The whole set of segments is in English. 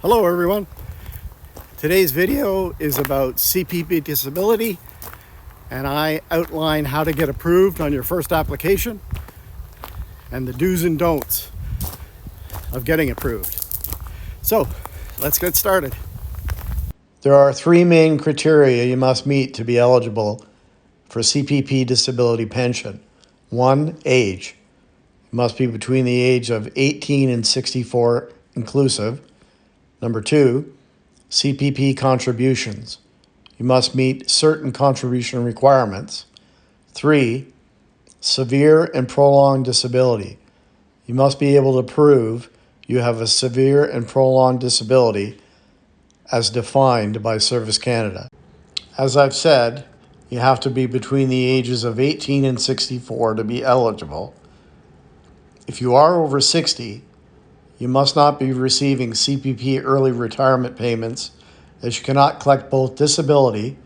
Hello everyone. Today's video is about CPP disability, and I outline how to get approved on your first application and the do's and don'ts of getting approved. So let's get started. There are three main criteria you must meet to be eligible for CPP disability pension. 1, age. You must be between the age of 18 and 64 inclusive. Number 2, CPP contributions. You must meet certain contribution requirements. 3, severe and prolonged disability. You must be able to prove you have a severe and prolonged disability as defined by Service Canada. As I've said, you have to be between the ages of 18 and 64 to be eligible. If you are over 60, you must not be receiving CPP early retirement payments, as you cannot collect both disability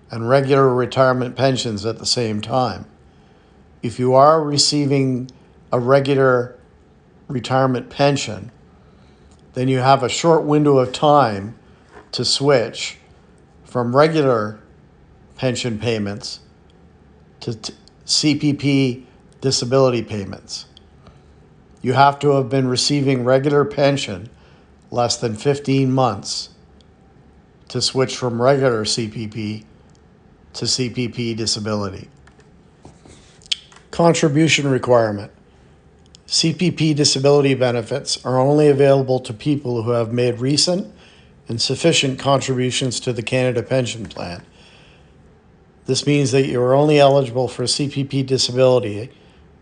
and regular retirement pensions at the same time. If you are receiving a regular retirement pension, then you have a short window of time to switch from regular pension payments to CPP disability payments. You have to have been receiving regular pension less than 15 months to switch from regular CPP to CPP disability. Contribution requirement. CPP disability benefits are only available to people who have made recent and sufficient contributions to the Canada Pension Plan. This means that you are only eligible for CPP disability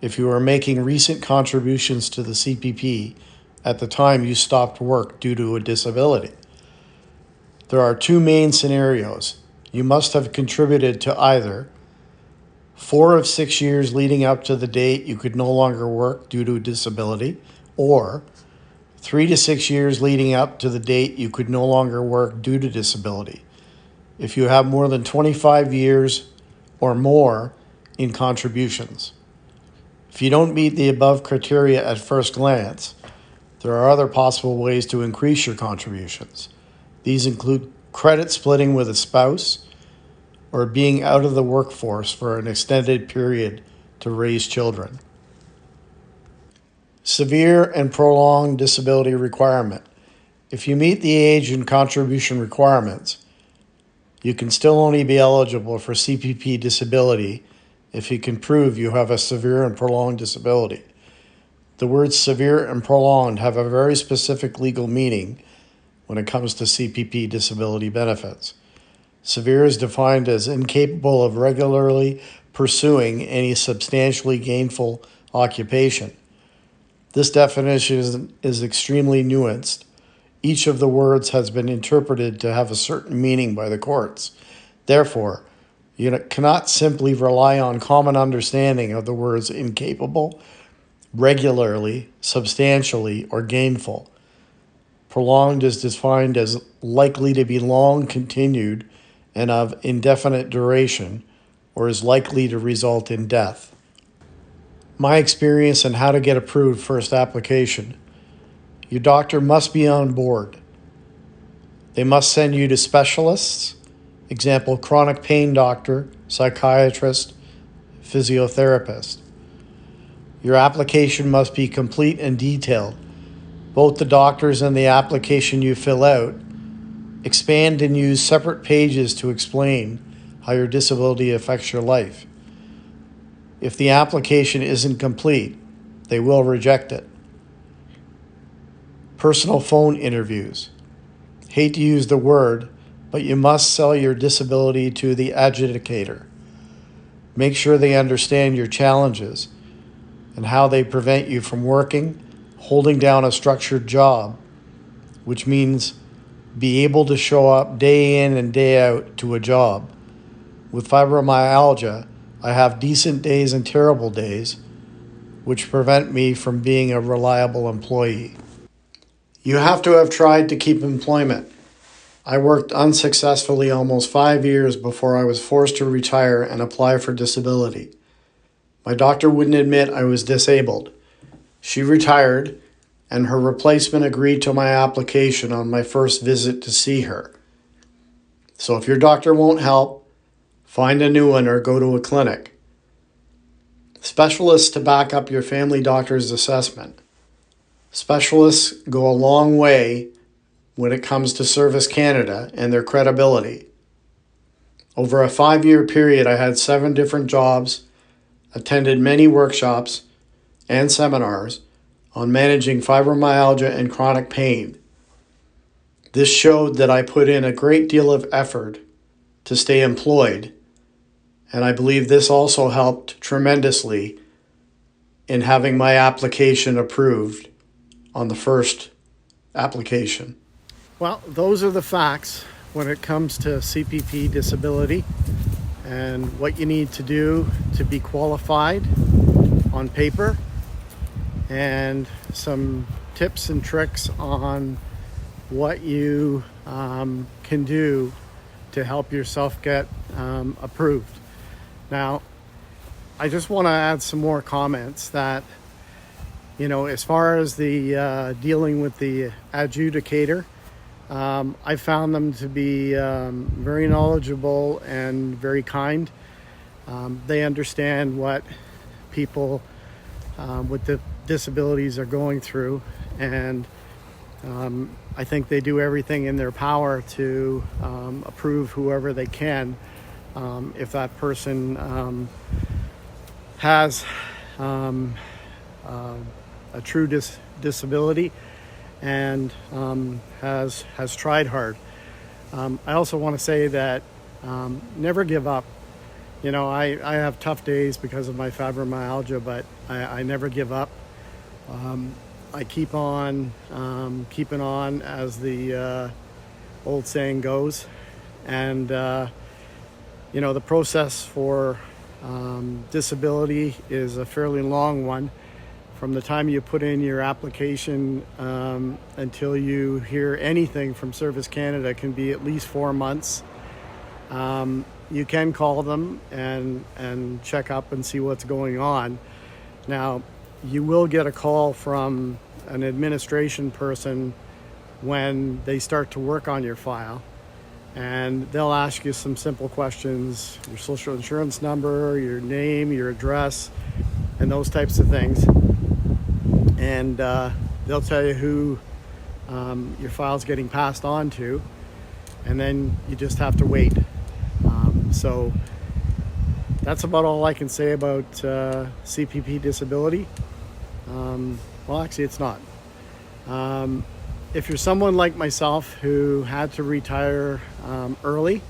if you are making recent contributions to the CPP at the time you stopped work due to a disability. There are two main scenarios. You must have contributed to either 4 of 6 years leading up to the date you could no longer work due to a disability, or 3 to 6 years leading up to the date you could no longer work due to disability. If you have more than 25 years or more in contributions. If you don't meet the above criteria at first glance, there are other possible ways to increase your contributions. These include credit splitting with a spouse or being out of the workforce for an extended period to raise children. Severe and prolonged disability requirement. If you meet the age and contribution requirements, you can still only be eligible for CPP disability if you can prove you have a severe and prolonged disability. The words severe and prolonged have a very specific legal meaning when it comes to CPP disability benefits. Severe is defined as incapable of regularly pursuing any substantially gainful occupation. This definition is extremely nuanced. Each of the words has been interpreted to have a certain meaning by the courts. Therefore, you cannot simply rely on common understanding of the words incapable, regularly, substantially, or gainful. Prolonged is defined as likely to be long continued and of indefinite duration, or is likely to result in death. My experience on how to get approved first application. Your doctor must be on board. They must send you to specialists, example, chronic pain doctor, psychiatrist, physiotherapist. Your application must be complete and detailed. Both the doctors and the application you fill out expand and use separate pages to explain how your disability affects your life. If the application isn't complete, they will reject it. Personal phone interviews. Hate to use the word, but you must sell your disability to the adjudicator. Make sure they understand your challenges and how they prevent you from working, holding down a structured job, which means be able to show up day in and day out to a job. With fibromyalgia, I have decent days and terrible days, which prevent me from being a reliable employee. You have to have tried to keep employment. I worked unsuccessfully almost 5 years before I was forced to retire and apply for disability. My doctor wouldn't admit I was disabled. She retired and her replacement agreed to my application on my first visit to see her. So if your doctor won't help, find a new one or go to a clinic. Specialists to back up your family doctor's assessment. Specialists go a long way when it comes to Service Canada and their credibility. Over a 5-year period, I had 7 different jobs, attended many workshops and seminars on managing fibromyalgia and chronic pain. This showed that I put in a great deal of effort to stay employed, and I believe this also helped tremendously in having my application approved on the first application. Well, those are the facts when it comes to CPP disability and what you need to do to be qualified on paper, and some tips and tricks on what you can do to help yourself get approved. Now, I just want to add some more comments that, as far as the dealing with the adjudicator, I found them to be very knowledgeable and very kind. They understand what people with the disabilities are going through, and I think they do everything in their power to approve whoever they can if that person has a true disability and has tried hard. I also want to say that never give up. I have tough days because of my fibromyalgia, but I never give up. I keep on keeping on, as the old saying goes. And, the process for disability is a fairly long one. From the time you put in your application until you hear anything from Service Canada can be at least 4 months. You can call them and check up and see what's going on. Now, you will get a call from an administration person when they start to work on your file, and they'll ask you some simple questions: your social insurance number, your name, your address, and those types of things. And they'll tell you who your file's getting passed on to, and then you just have to wait. So that's about all I can say about CPP disability. Well, actually, it's not. If you're someone like myself who had to retire early,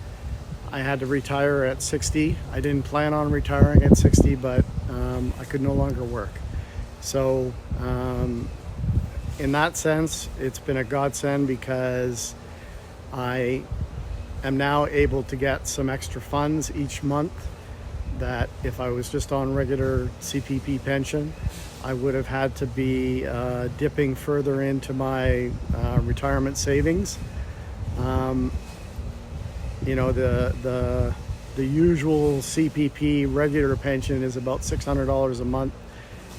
I had to retire at 60. I didn't plan on retiring at 60, but I could no longer work. So in that sense, it's been a godsend, because I am now able to get some extra funds each month that if I was just on regular CPP pension, I would have had to be dipping further into my retirement savings. The usual CPP regular pension is about $600 a month,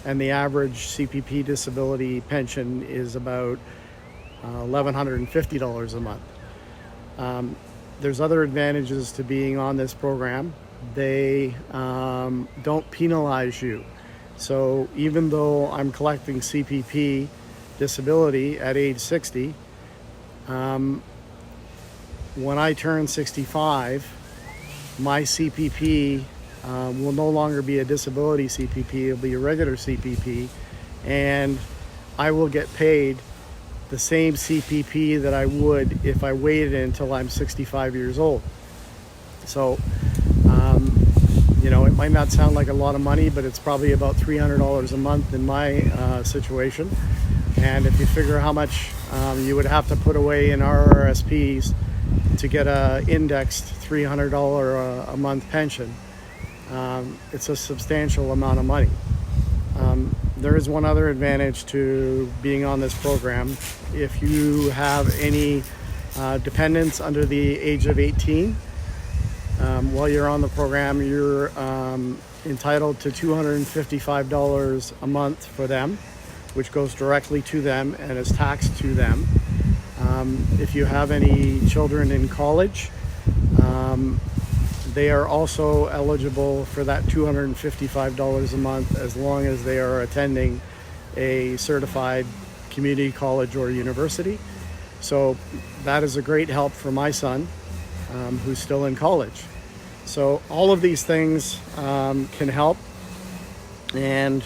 and the average CPP disability pension is about $1,150 a month. There's other advantages to being on this program. They don't penalize you. So even though I'm collecting CPP disability at age 60, when I turn 65, my CPP will no longer be a disability CPP, it'll be a regular CPP, and I will get paid the same CPP that I would if I waited until I'm 65 years old. So, it might not sound like a lot of money, but it's probably about $300 a month in my situation. And if you figure how much you would have to put away in RRSPs to get a indexed $300 a month pension, it's a substantial amount of money. There is one other advantage to being on this program. If you have any dependents under the age of 18, while you're on the program, you're entitled to $255 a month for them. which goes directly to them and is taxed to them. If you have any children in college, they are also eligible for that $255 a month as long as they are attending a certified community college or university. So that is a great help for my son, who's still in college. So all of these things can help, and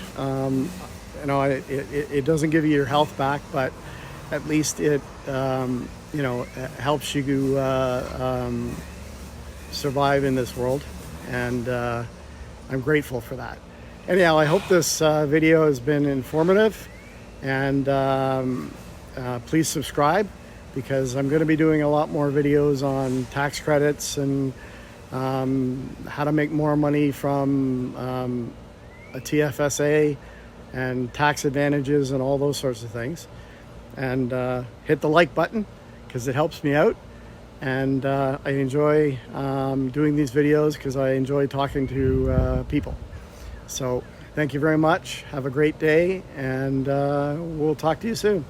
it doesn't give you your health back, but at least it helps you survive in this world, and I'm grateful for that. Anyhow, I hope this video has been informative, and please subscribe, because I'm going to be doing a lot more videos on tax credits and how to make more money from a TFSA and tax advantages and all those sorts of things. And hit the like button, because it helps me out. And I enjoy doing these videos because I enjoy talking to people. So thank you very much. Have a great day, and we'll talk to you soon.